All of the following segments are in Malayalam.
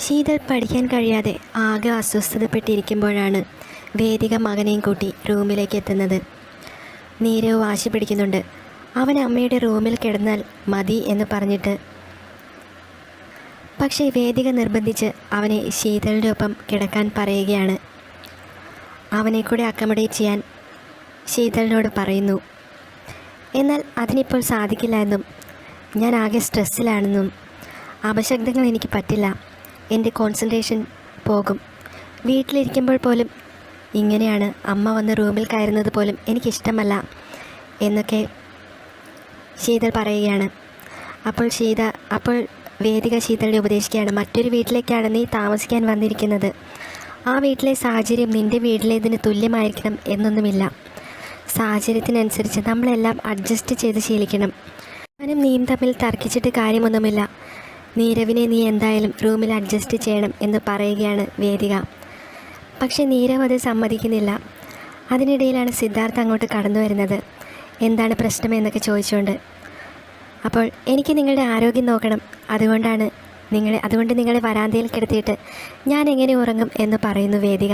ശീതൾ പഠിക്കാൻ കഴിയാതെ ആകെ അസ്വസ്ഥതപ്പെട്ടിരിക്കുമ്പോഴാണ് വേദിക മകനെയും കൂട്ടി റൂമിലേക്ക് എത്തുന്നത്. നീരവ് വാശി പിടിക്കുന്നുണ്ട്. അവൻ അമ്മയുടെ റൂമിൽ കിടന്നാൽ മതി എന്ന് പറഞ്ഞിട്ട്. പക്ഷേ വേദിക നിർബന്ധിച്ച് അവനെ ശീതളിൻ്റെ ഒപ്പം കിടക്കാൻ പറയുകയാണ്. അവനെ കൂടെ അക്കമഡേറ്റ് ചെയ്യാൻ ശീതളിനോട് പറയുന്നു. എന്നാൽ അതിനിപ്പോൾ സാധിക്കില്ല എന്നും ഞാൻ ആകെ സ്ട്രെസ്സിലാണെന്നും അപശബ്ദങ്ങൾ എനിക്ക് പറ്റില്ല, എൻ്റെ കോൺസെൻട്രേഷൻ പോകും, വീട്ടിലിരിക്കുമ്പോൾ പോലും ഇങ്ങനെയാണ്, അമ്മ വന്ന് റൂമിൽ കയറുന്നത് പോലും എനിക്കിഷ്ടമല്ല എന്നൊക്കെ ശീതൾ പറയുകയാണ്. അപ്പോൾ വേദിക ശീതളിനെ ഉപദേശിക്കുകയാണ്. മറ്റൊരു വീട്ടിലേക്കാണ് നീ താമസിക്കാൻ വന്നിരിക്കുന്നത്. ആ വീട്ടിലെ സാഹചര്യം നിൻ്റെ വീട്ടിലേതിന് തുല്യമായിരിക്കണം എന്നൊന്നുമില്ല. സാഹചര്യത്തിനനുസരിച്ച് നമ്മളെല്ലാം അഡ്ജസ്റ്റ് ചെയ്ത് ശീലിക്കണം. ഞാനും നീയും തമ്മിൽ തർക്കിച്ചിട്ട് കാര്യമൊന്നുമില്ല. നീരവിനെ നീ എന്തായാലും റൂമിൽ അഡ്ജസ്റ്റ് ചെയ്യണം എന്ന് പറയുകയാണ് വേദിക. പക്ഷേ നീരവ് അത് സമ്മതിക്കുന്നില്ല. അതിനിടയിലാണ് സിദ്ധാർത്ഥ് അങ്ങോട്ട് കടന്നു വരുന്നത്. എന്താണ് പ്രശ്നം എന്നൊക്കെ ചോദിച്ചുകൊണ്ട്. അപ്പോൾ എനിക്ക് നിങ്ങളുടെ ആരോഗ്യം നോക്കണം, അതുകൊണ്ട് നിങ്ങളെ വരാന്തയിൽ കിടത്തിയിട്ട് ഞാൻ എങ്ങനെ ഉറങ്ങും എന്ന് പറയുന്നു വേദിക.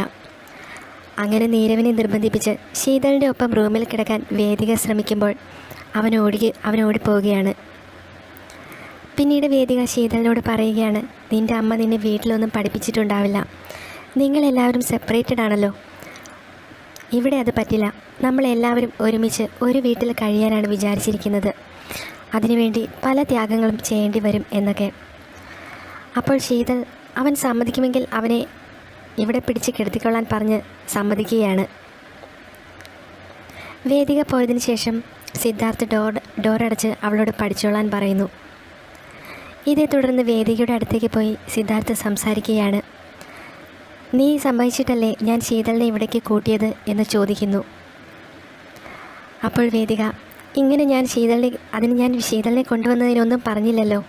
അങ്ങനെ നീരവിനെ നിർബന്ധിപ്പിച്ച് ശീതളിൻ്റെ ഒപ്പം റൂമിൽ കിടക്കാൻ വേദിക ശ്രമിക്കുമ്പോൾ അവൻ ഓടിപ്പോവുകയാണ്. പിന്നീട് വേദിക ശീതളിനോട് പറയുകയാണ്, നിൻ്റെ അമ്മ നിന്നെ വീട്ടിലൊന്നും പഠിപ്പിച്ചിട്ടുണ്ടാവില്ല. നിങ്ങളെല്ലാവരും സെപ്പറേറ്റഡ് ആണല്ലോ. ഇവിടെ അത് പറ്റില്ല. നമ്മളെല്ലാവരും ഒരുമിച്ച് ഒരു വീട്ടിൽ കഴിയാനാണ് വിചാരിച്ചിരിക്കുന്നത്. അതിനുവേണ്ടി പല ത്യാഗങ്ങളും ചെയ്യേണ്ടി വരും എന്നൊക്കെ. അപ്പോൾ ശീതൾ അവൻ സമ്മതിക്കുമെങ്കിൽ അവനെ ഇവിടെ പിടിച്ച് കിടത്തിക്കൊള്ളാൻ പറഞ്ഞ് സമ്മതിക്കുകയാണ്. വേദിക പോയതിനു ശേഷം സിദ്ധാർത്ഥ് ഡോറടച്ച് അവളോട് പഠിച്ചോളാൻ പറയുന്നു. ഇതേ തുടർന്ന് വേദികയുടെ അടുത്തേക്ക് പോയി സിദ്ധാർത്ഥ് സംസാരിക്കുകയാണ്. നീ സമ്മതിച്ചിട്ടല്ലേ ഞാൻ ശീതളിനെ ഇവിടേക്ക് കൂട്ടിയത് എന്ന് ചോദിക്കുന്നു. അപ്പോൾ വേദിക, ഇങ്ങനെ ഞാൻ ശീതളിനെ കൊണ്ടുവന്നതിനൊന്നും പറഞ്ഞില്ലല്ലോ.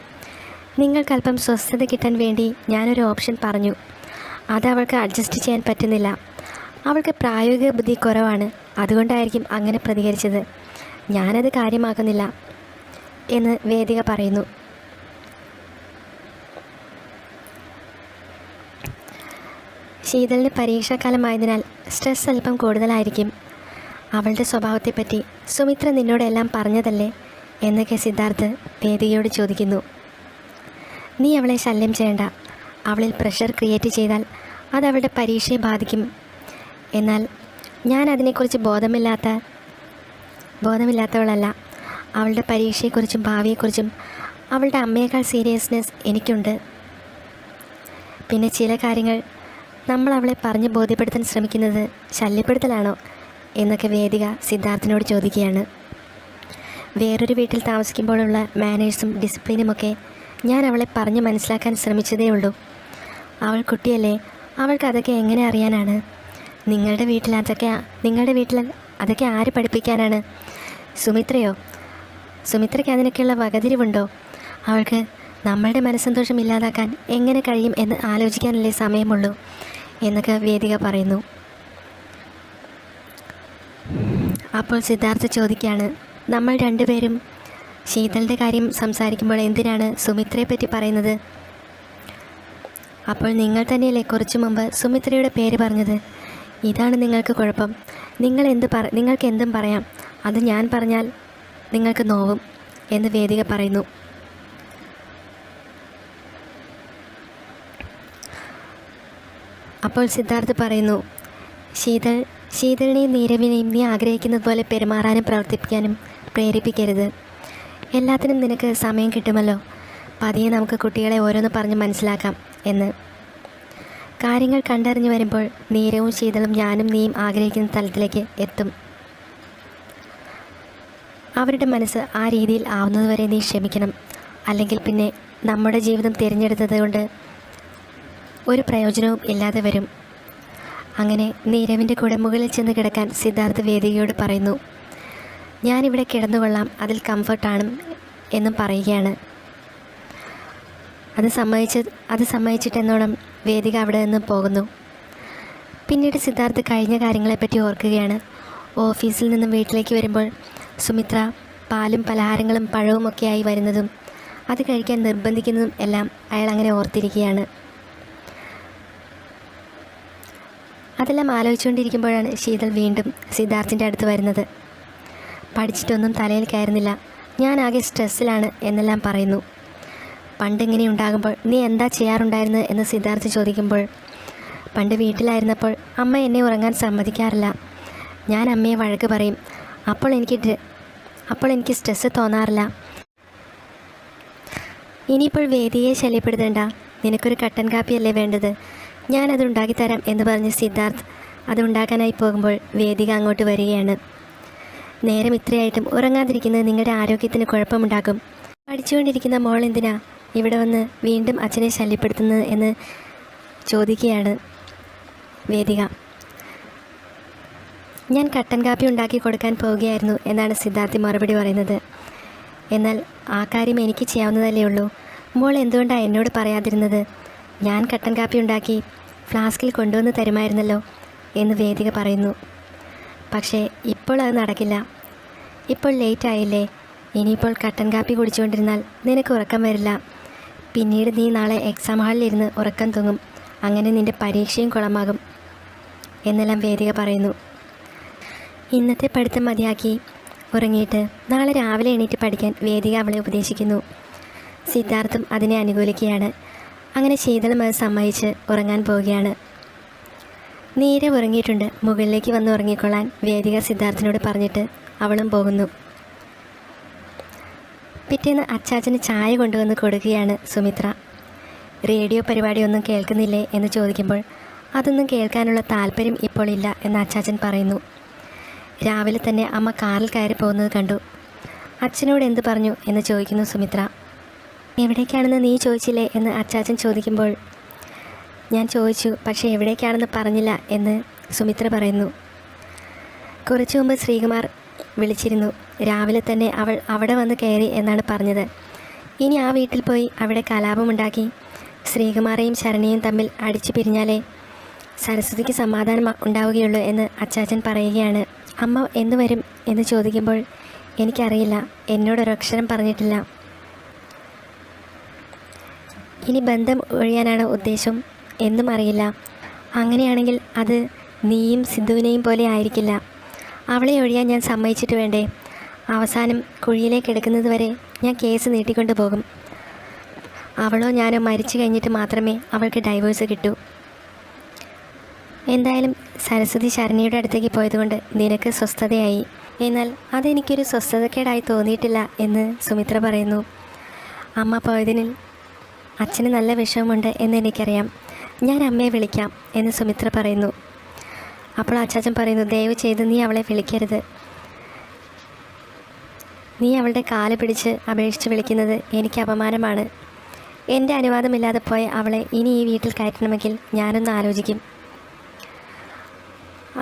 നിങ്ങൾക്കല്പം സ്വസ്ഥത കിട്ടാൻ വേണ്ടി ഞാനൊരു ഓപ്ഷൻ പറഞ്ഞു. അത് അവൾക്ക് അഡ്ജസ്റ്റ് ചെയ്യാൻ പറ്റുന്നില്ല. അവൾക്ക് പ്രായോഗിക ബുദ്ധി കുറവാണ്, അതുകൊണ്ടായിരിക്കും അങ്ങനെ പ്രതികരിച്ചത്. ഞാനത് കാര്യമാക്കുന്നില്ല എന്ന് വേദിക പറയുന്നു. ശീതളിന് പരീക്ഷാകാലമായതിനാൽ സ്ട്രെസ് അല്പം കൂടുതലായിരിക്കും. അവളുടെ സ്വഭാവത്തെപ്പറ്റി സുമിത്ര നിന്നോടെല്ലാം പറഞ്ഞതല്ലേ എന്നൊക്കെ സിദ്ധാർത്ഥ് വേദികയോട് ചോദിക്കുന്നു. നീ അവളെ ശല്യം ചെയ്യണ്ട. അവളിൽ പ്രഷർ ക്രിയേറ്റ് ചെയ്താൽ അത് അവളുടെ പരീക്ഷയെ ബാധിക്കും. എന്നാൽ ഞാൻ അതിനെക്കുറിച്ച് ബോധമില്ലാത്തവളല്ല. അവളുടെ പരീക്ഷയെക്കുറിച്ചും ഭാവിയെക്കുറിച്ചും അവളുടെ അമ്മയേക്കാൾ സീരിയസ്നെസ് എനിക്കുണ്ട്. പിന്നെ ചില കാര്യങ്ങൾ നമ്മൾ അവളെ പറഞ്ഞ് ബോധ്യപ്പെടുത്താൻ ശ്രമിക്കുന്നത് ശല്യപ്പെടുത്തലാണോ എന്നൊക്കെ വേദിക സിദ്ധാർത്ഥിനോട് ചോദിക്കുകയാണ്. വേറൊരു വീട്ടിൽ താമസിക്കുമ്പോഴുള്ള മാനേഴ്സും ഡിസിപ്ലിനുമൊക്കെ ഞാൻ അവളെ പറഞ്ഞ് മനസ്സിലാക്കാൻ ശ്രമിച്ചതേ ഉള്ളൂ. അവൾ കുട്ടിയല്ലേ, അവൾക്ക് അതൊക്കെ എങ്ങനെ അറിയാനാണ്? നിങ്ങളുടെ വീട്ടിൽ അതൊക്കെ ആര് പഠിപ്പിക്കാനാണ്? സുമിത്രയ്ക്ക് അതിനൊക്കെയുള്ള വകതിരിവുണ്ടോ? അവൾക്ക് നമ്മളുടെ മനസ്സന്തോഷം ഇല്ലാതാക്കാൻ എങ്ങനെ കഴിയും എന്ന് ആലോചിക്കാനല്ലേ സമയമുള്ളൂ എന്നൊക്കെ വേദിക പറയുന്നു. അപ്പോൾ സിദ്ധാർത്ഥ ചോദിക്കുകയാണ്, നമ്മൾ രണ്ടുപേരും ശീതളിൻ്റെ കാര്യം സംസാരിക്കുമ്പോൾ എന്തിനാണ് സുമിത്രയെപ്പറ്റി പറയുന്നത്? അപ്പോൾ നിങ്ങൾ തന്നെയല്ലേ കുറച്ചു മുമ്പ് സുമിത്രയുടെ പേര് പറഞ്ഞത്? ഇതാണ് നിങ്ങൾക്ക് കുഴപ്പം. നിങ്ങൾക്ക് എന്തും പറയാം, അത് ഞാൻ പറഞ്ഞാൽ നിങ്ങൾക്ക് നോവും എന്ന് വേദിക പറയുന്നു. അപ്പോൾ സിദ്ധാർത്ഥ് പറയുന്നു, ശീതളിനെയും നീരവിനെയും നീ ആഗ്രഹിക്കുന്നത് പോലെ പെരുമാറാനും പ്രവർത്തിപ്പിക്കാനും പ്രേരിപ്പിക്കരുത്. എല്ലാത്തിനും നിനക്ക് സമയം കിട്ടുമല്ലോ. പതിയെ നമുക്ക് കുട്ടികളെ ഓരോന്ന് പറഞ്ഞ് മനസ്സിലാക്കാം എന്ന്. കാര്യങ്ങൾ കണ്ടറിഞ്ഞു വരുമ്പോൾ നീരവും ശീതളും ഞാനും നീയും ആഗ്രഹിക്കുന്ന തലത്തിലേക്ക് എത്തും. അവരുടെ മനസ്സ് ആ രീതിയിൽ ആവുന്നതുവരെ നീ ക്ഷമിക്കണം. അല്ലെങ്കിൽ പിന്നെ നമ്മുടെ ജീവിതം തിരഞ്ഞെടുത്തത് കൊണ്ട് ഒരു പ്രയോജനവും ഇല്ലാതെ വരും. അങ്ങനെ നീരവിൻ്റെ കൂടെ മുകളിൽ ചെന്ന് കിടക്കാൻ സിദ്ധാർത്ഥ് വേദികയോട് പറയുന്നു. ഞാനിവിടെ കിടന്നുകൊള്ളാം, അതിൽ കംഫർട്ടാണ് എന്നും പറയുകയാണ്. അത് സമ്മതിച്ചിട്ടെന്നോണം വേദിക അവിടെ നിന്നും പോകുന്നു. പിന്നീട് സിദ്ധാർത്ഥ് കഴിഞ്ഞ കാര്യങ്ങളെപ്പറ്റി ഓർക്കുകയാണ്. ഓഫീസിൽ നിന്നും വീട്ടിലേക്ക് വരുമ്പോൾ സുമിത്ര പാലും പലഹാരങ്ങളും പഴവുമൊക്കെയായി വരുന്നതും അത് കഴിക്കാൻ നിർബന്ധിക്കുന്നതും എല്ലാം അയാൾ അങ്ങനെ ഓർത്തിരിക്കുകയാണ്. അതെല്ലാം ആലോചിച്ചുകൊണ്ടിരിക്കുമ്പോഴാണ് ശീതൾ വീണ്ടും സിദ്ധാർത്ഥിൻ്റെ അടുത്ത് വരുന്നത്. പഠിച്ചിട്ടൊന്നും തലയിൽ കയറുന്നില്ല, ഞാനാകെ സ്ട്രെസ്സിലാണ് എന്നെല്ലാം പറയുന്നു. പണ്ടിങ്ങനെ ഉണ്ടാകുമ്പോൾ നീ എന്താ ചെയ്യാറുണ്ടായിരുന്നത് എന്ന് സിദ്ധാർത്ഥ് ചോദിക്കുമ്പോൾ, പണ്ട് വീട്ടിലായിരുന്നപ്പോൾ അമ്മ എന്നെ ഉറങ്ങാൻ സമ്മതിക്കാറില്ല. ഞാൻ അമ്മയെ വഴക്ക് പറയും. അപ്പോൾ എനിക്ക് സ്ട്രെസ്സ് തോന്നാറില്ല. ഇനിയിപ്പോൾ വേദിയെ ശല്യപ്പെടുത്തണ്ട, നിനക്കൊരു കട്ടൻ കാപ്പിയല്ലേ വേണ്ടത്, ഞാനത് ഉണ്ടാക്കിത്തരാം എന്ന് പറഞ്ഞ് സിദ്ധാർത്ഥ് അത് ഉണ്ടാക്കാനായി പോകുമ്പോൾ വേദിക അങ്ങോട്ട് വരികയാണ്. നേരം ഇത്രയായിട്ടും ഉറങ്ങാതിരിക്കുന്നത് നിങ്ങളുടെ ആരോഗ്യത്തിന് കുഴപ്പമുണ്ടാക്കും. പഠിച്ചുകൊണ്ടിരിക്കുന്ന മോൾ എന്തിനാ ഇവിടെ വന്ന് വീണ്ടും അച്ഛനെ ശല്യപ്പെടുത്തുന്നത് എന്ന് ചോദിക്കുകയാണ് വേദിക. ഞാൻ കട്ടൻ കാപ്പി ഉണ്ടാക്കി കൊടുക്കാൻ പോവുകയായിരുന്നു എന്നാണ് സിദ്ധാർത്ഥി മറുപടി പറയുന്നത്. എന്നാൽ ആ കാര്യം എനിക്ക് ചെയ്യാവുന്നതല്ലേ ഉള്ളൂ, മോൾ എന്തുകൊണ്ടാണ് എന്നോട് പറയാതിരുന്നത്? ഞാൻ കട്ടൻ കാപ്പി ഉണ്ടാക്കി ഫ്ലാസ്കിൽ കൊണ്ടുവന്ന് തരുമായിരുന്നല്ലോ എന്ന് വേദിക പറയുന്നു. പക്ഷേ ഇപ്പോൾ അത് നടക്കില്ല, ഇപ്പോൾ ലേറ്റ് ആയില്ലേ, ഇനിയിപ്പോൾ കട്ടൻ കാപ്പി കുടിച്ചുകൊണ്ടിരുന്നാൽ നിനക്ക് ഉറക്കം വരില്ല. പിന്നീട് നീ നാളെ എക്സാം ഹാളിലിരുന്ന് ഉറക്കം തൂങ്ങും, അങ്ങനെ നിൻ്റെ പരീക്ഷയും കുളമാകും എന്നെല്ലാം വേദിക പറയുന്നു. ഇന്നത്തെ പഠിത്തം മതിയാക്കി ഉറങ്ങിയിട്ട് നാളെ രാവിലെ എണീറ്റ് പഠിക്കാൻ വേദിക അവളെ ഉപദേശിക്കുന്നു. സിദ്ധാർത്ഥും അതിനെ അനുകൂലിക്കുകയാണ്. അങ്ങനെ ശീതളും അത് സമ്മതിച്ച് ഉറങ്ങാൻ പോവുകയാണ്. നീരെ ഉറങ്ങിയിട്ടുണ്ട്, മുകളിലേക്ക് വന്ന് ഉറങ്ങിക്കൊള്ളാൻ വേദിക സിദ്ധാർത്ഥിനോട് പറഞ്ഞിട്ട് അവളും പോകുന്നു. പിറ്റേന്ന് അച്ചാച്ചന് ചായ കൊണ്ടുവന്ന് കൊടുക്കുകയാണ് സുമിത്ര. റേഡിയോ പരിപാടിയൊന്നും കേൾക്കുന്നില്ലേ എന്ന് ചോദിക്കുമ്പോൾ അതൊന്നും കേൾക്കാനുള്ള താല്പര്യം ഇപ്പോൾ ഇല്ല എന്ന് അച്ചാച്ചൻ പറയുന്നു. രാവിലെ തന്നെ അമ്മ കാറിൽ കയറി പോകുന്നത് കണ്ടു. അച്ഛനോട് എന്ത് പറഞ്ഞു എന്ന് ചോദിക്കുന്നു സുമിത്ര. എവിടേക്കാണെന്ന് നീ ചോദിച്ചില്ലേ എന്ന് അച്ചാച്ചൻ ചോദിക്കുമ്പോൾ, ഞാൻ ചോദിച്ചു, പക്ഷേ എവിടേക്കാണെന്ന് പറഞ്ഞില്ല എന്ന് സുമിത്ര പറയുന്നു. കുറച്ചു മുമ്പ് ശ്രീകുമാർ വിളിച്ചിരുന്നു, രാവിലെ തന്നെ അവൾ അവിടെ വന്ന് കയറി എന്നാണ് പറഞ്ഞത്. ഇനി ആ വീട്ടിൽ പോയി അവിടെ കലാപമുണ്ടാക്കി ശ്രീകുമാറേയും ശരണിയും തമ്മിൽ അടിച്ചു പിരിഞ്ഞാലേ സരസ്വതിക്ക് സമാധാനം ഉണ്ടാവുകയുള്ളൂ എന്ന് അച്ചാച്ചൻ പറയുകയാണ്. അമ്മ എന്ന് വരും എന്ന് ചോദിക്കുമ്പോൾ, എനിക്കറിയില്ല, എന്നോടൊരക്ഷരം പറഞ്ഞിട്ടില്ല. ഇനി ബന്ധം ഒഴിയാനാണ് ഉദ്ദേശം എന്നും അറിയില്ല. അങ്ങനെയാണെങ്കിൽ അത് നീയും സിദ്ധുവിനെയും പോലെ ആയിരിക്കില്ല. അവളെ ഒഴിയാൻ ഞാൻ സമ്മതിച്ചിട്ട് വേണ്ടേ? അവസാനം കുഴിയിലേക്ക് എടുക്കുന്നത് വരെ ഞാൻ കേസ് നീട്ടിക്കൊണ്ടു പോകും. അവളോ ഞാനോ മരിച്ചു കഴിഞ്ഞിട്ട് മാത്രമേ അവൾക്ക് ഡൈവേഴ്സ് കിട്ടൂ. എന്തായാലും സരസ്വതി ശരണിയുടെ അടുത്തേക്ക് പോയതുകൊണ്ട് നിനക്ക് സ്വസ്ഥതയായി. എന്നാൽ അതെനിക്കൊരു സ്വസ്ഥതക്കേടായി തോന്നിയിട്ടില്ല എന്ന് സുമിത്ര പറയുന്നു. അമ്മ പോയതിനിൽ അച്ഛന് നല്ല വിഷമമുണ്ട് എന്ന് എനിക്കറിയാം, ഞാൻ അമ്മയെ വിളിക്കാം എന്ന് സുമിത്ര പറയുന്നു. അപ്പോൾ അച്ചാച്ചൻ പറയുന്നു, ദയവ് ചെയ്ത് നീ അവളെ വിളിക്കരുത്. നീ അവളുടെ കാല് പിടിച്ച് അപേക്ഷിച്ച് വിളിക്കുന്നത് എനിക്ക് അപമാനമാണ്. എൻ്റെ അനുവാദമില്ലാതെ പോയ അവളെ ഇനി ഈ വീട്ടിൽ കയറ്റണമെങ്കിൽ ഞാനൊന്ന് ആലോചിക്കും.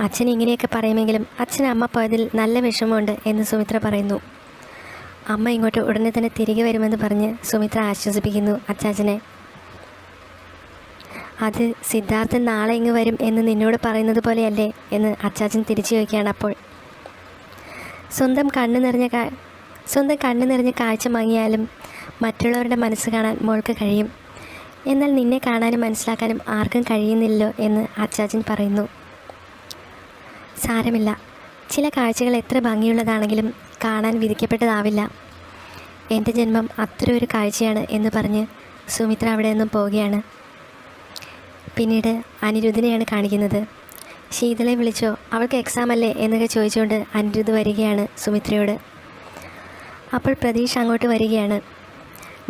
അച്ഛൻ ഇങ്ങനെയൊക്കെ പറയുമെങ്കിലും അച്ഛൻ അമ്മ പോയതിൽ നല്ല വിഷമമുണ്ട് എന്ന് സുമിത്ര പറയുന്നു. അമ്മ ഇങ്ങോട്ട് ഉടനെ തന്നെ തിരികെ വരുമെന്ന് പറഞ്ഞ് സുമിത്ര ആശ്വസിപ്പിക്കുന്നു അച്ചാച്ചനെ. അത് സിദ്ധാർത്ഥൻ നാളെ ഇങ്ങ് വരും എന്ന് നിന്നോട് പറയുന്നത് പോലെയല്ലേ എന്ന് അച്ചാച്ചൻ തിരിച്ചു ചോദിക്കുകയാണ്. അപ്പോൾ സ്വന്തം കണ്ണ് നിറഞ്ഞ കാഴ്ച മങ്ങിയാലും മറ്റുള്ളവരുടെ മനസ്സ് കാണാൻ മോൾക്ക് കഴിയും. എന്നാൽ നിന്നെ കാണാനും മനസ്സിലാക്കാനും ആർക്കും കഴിയുന്നില്ലല്ലോ എന്ന് അച്ചാച്ചൻ പറയുന്നു. സാരമില്ല, ചില കാഴ്ചകൾ എത്ര ഭംഗിയുള്ളതാണെങ്കിലും കാണാൻ വിധിക്കപ്പെട്ടതാവില്ല. എൻ്റെ ജന്മം അത്ര ഒരു കാഴ്ചയാണ് എന്ന് പറഞ്ഞ് സുമിത്ര അവിടെ നിന്നും പോവുകയാണ്. പിന്നീട് അനിരുദ്ധിനെയാണ് കാണിക്കുന്നത്. ശീതളെ വിളിച്ചോ, അവൾക്ക് എക്സാം അല്ലേ എന്നൊക്കെ ചോദിച്ചുകൊണ്ട് അനിരുദ്ധ് വരികയാണ് സുമിത്രയോട്. അപ്പോൾ പ്രതീഷ് അങ്ങോട്ട് വരികയാണ്.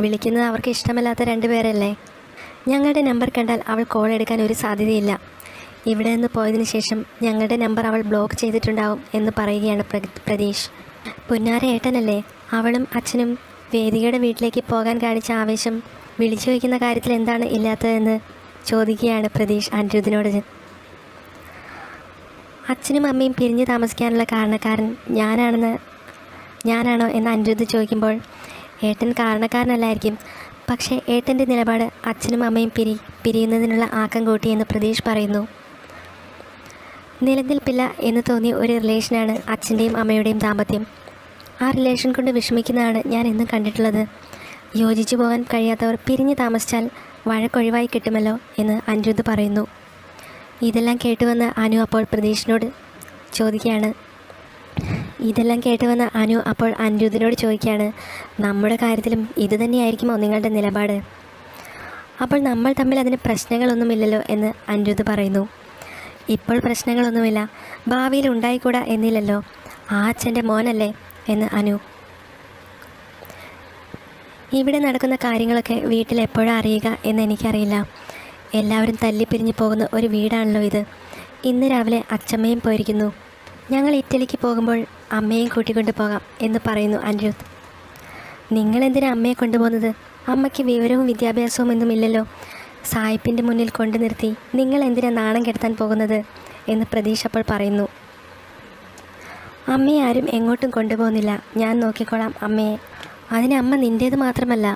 വിളിക്കുന്നത് അവർക്ക് ഇഷ്ടമല്ലാത്ത രണ്ടുപേരല്ലേ? ഞങ്ങളുടെ നമ്പർ കണ്ടാൽ അവൾ കോൾ എടുക്കാൻ ഒരു സാധ്യതയില്ല. ഇവിടെ നിന്ന് പോയതിന് ശേഷം ഞങ്ങളുടെ നമ്പർ അവൾ ബ്ലോക്ക് ചെയ്തിട്ടുണ്ടാവും എന്ന് പറയുകയാണ് പ്രതീഷ്. പുന്നാര ഏട്ടനല്ലേ, അവളും അച്ഛനും വേദികയുടെ വീട്ടിലേക്ക് പോകാൻ കാണിച്ച ആവേശം വിളിച്ചു വയ്ക്കുന്ന കാര്യത്തിൽ എന്താണ് ഇല്ലാത്തതെന്ന് ചോദിക്കുകയാണ് പ്രതീഷ് അനിരുദ്ധിനോട്. അച്ഛനും അമ്മയും പിരിഞ്ഞ് താമസിക്കാനുള്ള കാരണക്കാരൻ ഞാനാണോ എന്ന് അനിരുദ്ധ് ചോദിക്കുമ്പോൾ, ഏട്ടൻ കാരണക്കാരനല്ലായിരിക്കും, പക്ഷേ ഏട്ടൻ്റെ നിലപാട് അച്ഛനും അമ്മയും പിരിയുന്നതിനുള്ള ആക്കം കൂട്ടിയെന്ന് പ്രതീഷ് പറയുന്നു. നിലനിൽപ്പില്ല എന്ന് തോന്നിയ ഒരു റിലേഷനാണ് അച്ഛൻ്റെയും അമ്മയുടെയും ദാമ്പത്യം. ആ റിലേഷൻ കൊണ്ട് വിഷമിക്കുന്നതാണ് ഞാൻ എന്നും കണ്ടിട്ടുള്ളത്. യോജിച്ചു പോകാൻ കഴിയാത്തവർ പിരിഞ്ഞ് താമസിച്ചാൽ വഴക്കൊഴിവായി കിട്ടുമല്ലോ എന്ന് അനിരുദ്ധ് പറയുന്നു. ഇതെല്ലാം കേട്ടുവന്ന അനു അപ്പോൾ പ്രതീഷിനോട് ചോദിക്കുകയാണ്. അപ്പോൾ അനിരുദ്ധിനോട് ചോദിക്കുകയാണ്, നമ്മുടെ കാര്യത്തിലും ഇത് തന്നെയായിരിക്കുമോ നിങ്ങളുടെ നിലപാട്? അപ്പോൾ നമ്മൾ തമ്മിൽ അതിന് പ്രശ്നങ്ങളൊന്നുമില്ലല്ലോ എന്ന് അനിരുദ്ധ് പറയുന്നു. ഇപ്പോൾ പ്രശ്നങ്ങളൊന്നുമില്ല, ഭാവിയിൽ ഉണ്ടായിക്കൂടാ എന്നില്ലല്ലോ, ആ അച്ഛൻ്റെ മോനല്ലേ എന്ന് അനു. ഇവിടെ നടക്കുന്ന കാര്യങ്ങളൊക്കെ വീട്ടിൽ എപ്പോഴാണ് അറിയുക എന്ന് എനിക്കറിയില്ല. എല്ലാവരും തല്ലിപ്പിരിഞ്ഞ് പോകുന്ന ഒരു വീടാണല്ലോ ഇത്. ഇന്ന് രാവിലെ അച്ഛമ്മയും പോയിരിക്കുന്നു. ഞങ്ങൾ ഇറ്റലിക്ക് പോകുമ്പോൾ അമ്മയും കൂട്ടിക്കൊണ്ട് പോകാം എന്ന് പറയുന്നു അനിരുദ്ധ്. നിങ്ങളെന്തിനാ അമ്മയെ കൊണ്ടുപോകുന്നത്? അമ്മയ്ക്ക് വിവരവും വിദ്യാഭ്യാസവും ഒന്നുമില്ലല്ലോ. സായിപ്പിൻ്റെ മുന്നിൽ കൊണ്ടു നിർത്തി നിങ്ങൾ എന്തിനാ നാണം കെടുത്താൻ പോകുന്നത് എന്ന് പ്രതീഷ് അപ്പോൾ പറയുന്നു. അമ്മയെ ആരും എങ്ങോട്ടും കൊണ്ടുപോകുന്നില്ല, ഞാൻ നോക്കിക്കോളാം അമ്മയെ. അതിന് അമ്മ നിൻ്റേത് മാത്രമല്ല,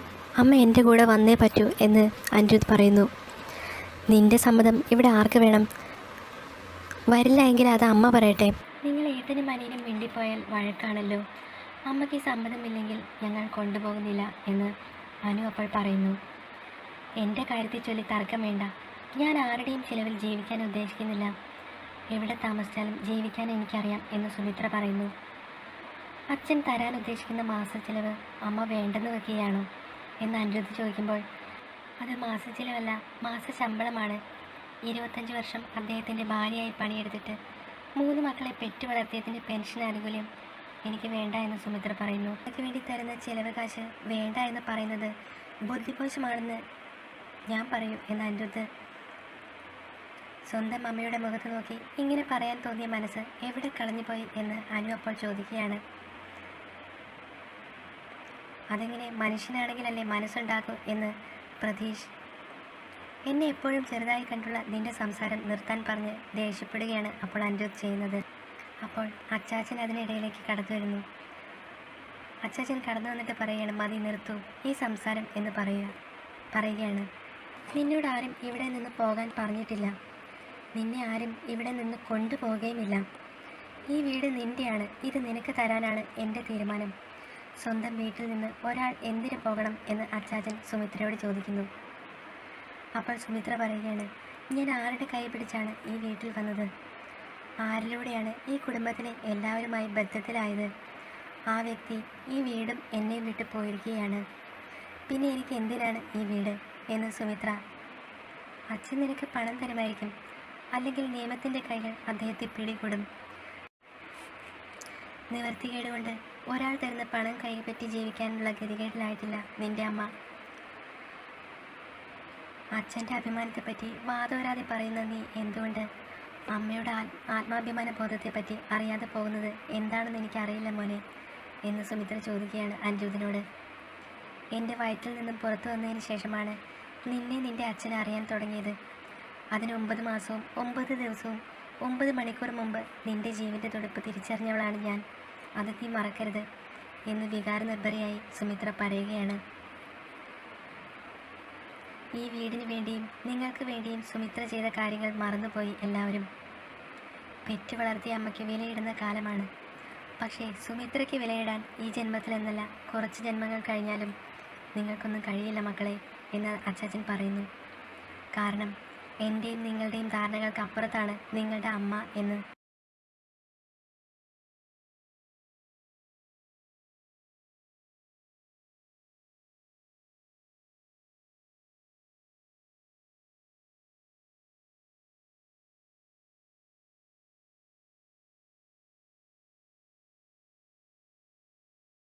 അമ്മ എൻ്റെ കൂടെ വന്നേ പറ്റൂ എന്ന് അനിരുദ്ധ് പറയുന്നു. നിൻ്റെ സമ്മതം ഇവിടെ ആർക്ക് വേണം? വരില്ല എങ്കിൽ അത് അമ്മ പറയട്ടെ. നിങ്ങൾ ഏട്ടനും അനിയനും മിണ്ടിപ്പോയാൽ വഴക്കാണല്ലോ. അമ്മയ്ക്ക് സമ്മതമില്ലെങ്കിൽ ഞങ്ങൾ കൊണ്ടുപോകുന്നില്ല എന്ന് അനു അപ്പോൾ പറയുന്നു. എൻ്റെ കാര്യത്തിൽ ചൊല്ലി തർക്കം വേണ്ട. ഞാൻ ആരുടെയും ചിലവിൽ ജീവിക്കാൻ ഉദ്ദേശിക്കുന്നില്ല. എവിടെ താമസിച്ചാലും ജീവിക്കാൻ എനിക്കറിയാം എന്ന് സുമിത്ര പറയുന്നു. അച്ഛൻ തരാൻ ഉദ്ദേശിക്കുന്ന മാസച്ചിലവ് അമ്മ വേണ്ടെന്ന് വെക്കുകയാണോ എന്ന് അനിരുദ്ധ് ചോദിക്കുമ്പോൾ, അത് മാസച്ചിലവല്ല, മാസശമ്പളമാണ്. 25 വർഷം അദ്ദേഹത്തിൻ്റെ ഭാര്യയായി പണിയെടുത്തിട്ട് 3 മക്കളെ പെറ്റു വളർത്തിയതിൻ്റെ പെൻഷൻ ആനുകൂല്യം എനിക്ക് വേണ്ട എന്ന് സുമിത്ര പറയുന്നു. എനിക്ക് വേണ്ടി തരുന്ന ചിലവ് കാശ് വേണ്ട എന്ന് പറയുന്നത് ബുദ്ധിമോശമാണെന്ന് ഞാൻ പറയൂ എന്ന് അനിരുദ്ധ് സ്വന്തം അമ്മയുടെ മുഖത്ത് നോക്കി. ഇങ്ങനെ പറയാൻ തോന്നിയ മനസ്സ് എവിടെ കളഞ്ഞുപോയി എന്ന് അനു അപ്പോൾ ചോദിക്കുകയാണ്. അതെങ്ങനെ മനുഷ്യനാണെങ്കിലല്ലേ മനസ്സുണ്ടാക്കൂ എന്ന് പ്രതീഷ്. എന്നെ എപ്പോഴും ചെറുതായി കണ്ടുള്ള നിന്റെ സംസാരം നിർത്താൻ പറഞ്ഞ് ദേഷ്യപ്പെടുകയാണ് അപ്പോൾ അനിരുദ്ധ് ചെയ്യുന്നത്. അപ്പോൾ അച്ചാച്ചൻ അതിനിടയിലേക്ക് കടന്നു വരുന്നു. അച്ചാച്ചൻ കടന്നു വന്നിട്ട് പറയുകയാണ്, മതി നിർത്തൂ ഈ സംസാരം എന്ന് പറയുകയാണ്. നിന്നോട് ആരും ഇവിടെ നിന്ന് പോകാൻ പറഞ്ഞിട്ടില്ല. നിന്നെ ആരും ഇവിടെ നിന്ന് കൊണ്ടുപോകുകയുമില്ല. ഈ വീട് നിൻ്റെയാണ്. ഇത് നിനക്ക് തരാനാണ് എൻ്റെ തീരുമാനം. സ്വന്തം വീട്ടിൽ നിന്ന് ഒരാൾ എന്തിനു പോകണം എന്ന് അച്ചാച്ചൻ സുമിത്രയോട് ചോദിക്കുന്നു. അപ്പോൾ സുമിത്ര പറയുകയാണ്, ഞാൻ ആരുടെ കൈ പിടിച്ചാണ് ഈ വീട്ടിൽ വന്നത്? ആരിലൂടെയാണ് ഈ കുടുംബത്തിലെ എല്ലാവരുമായി ബന്ധത്തിലായത്? ആ വ്യക്തി ഈ വീടും എന്നെയും വിട്ടു പോയിരിക്കുകയാണ്. പിന്നെ എനിക്ക് എന്തിനാണ് ഈ വീട് എന്ന് സുമിത്ര. അച്ഛൻ നിനക്ക് പണം തരുമായിരിക്കും, അല്ലെങ്കിൽ നിയമത്തിൻ്റെ കൈകൾ അദ്ദേഹത്തെ പിടികൂടും. നിവർത്തികേട് കൊണ്ട് ഒരാൾ തരുന്ന പണം കൈപ്പറ്റി ജീവിക്കാനുള്ള ഗതികേടിലായിട്ടില്ല നിൻ്റെ അമ്മ. അച്ഛൻ്റെ അഭിമാനത്തെപ്പറ്റി വാദോരാതെ പറയുന്ന നീ എന്തുകൊണ്ട് അമ്മയുടെ ആത്മാഭിമാന ബോധത്തെപ്പറ്റി അറിയാതെ പോകുന്നത് എന്താണെന്ന് എനിക്കറിയില്ല മോനെ എന്ന് സുമിത്ര ചോദിക്കുകയാണ് അനിരുദ്ധിനോട്. എൻ്റെ വയറ്റിൽ നിന്നും പുറത്തു വന്നതിന് ശേഷമാണ് നിന്നെ നിൻ്റെ അച്ഛനെ അറിയാൻ തുടങ്ങിയത്. അതിന് 9 മാസവും 9 ദിവസവും 9 മണിക്കൂർ മുമ്പ് നിൻ്റെ ജീവൻ്റെ തുടിപ്പ് തിരിച്ചറിഞ്ഞവളാണ് ഞാൻ. അത് നീ മറക്കരുത് എന്ന് വികാരനിർഭരയായി സുമിത്ര പറയുകയാണ്. ഈ വീടിന് വേണ്ടിയും നിങ്ങൾക്ക് വേണ്ടിയും സുമിത്ര ചെയ്ത കാര്യങ്ങൾ മറന്നുപോയി എല്ലാവരും. പെറ്റു വളർത്തിയ അമ്മയ്ക്ക് വിലയിടുന്ന കാലമാണ്. പക്ഷേ സുമിത്രയ്ക്ക് വിലയിടാൻ ഈ ജന്മത്തിലെന്നല്ല, കുറച്ച് ജന്മങ്ങൾ കഴിഞ്ഞാലും നിങ്ങൾക്കൊന്നും കഴിയില്ല മക്കളെ എന്ന് അച്ചാച്ചൻ പറയുന്നു. കാരണം എൻ്റെയും നിങ്ങളുടെയും ധാരണകൾക്ക് അപ്പുറത്താണ് നിങ്ങളുടെ അമ്മ എന്ന്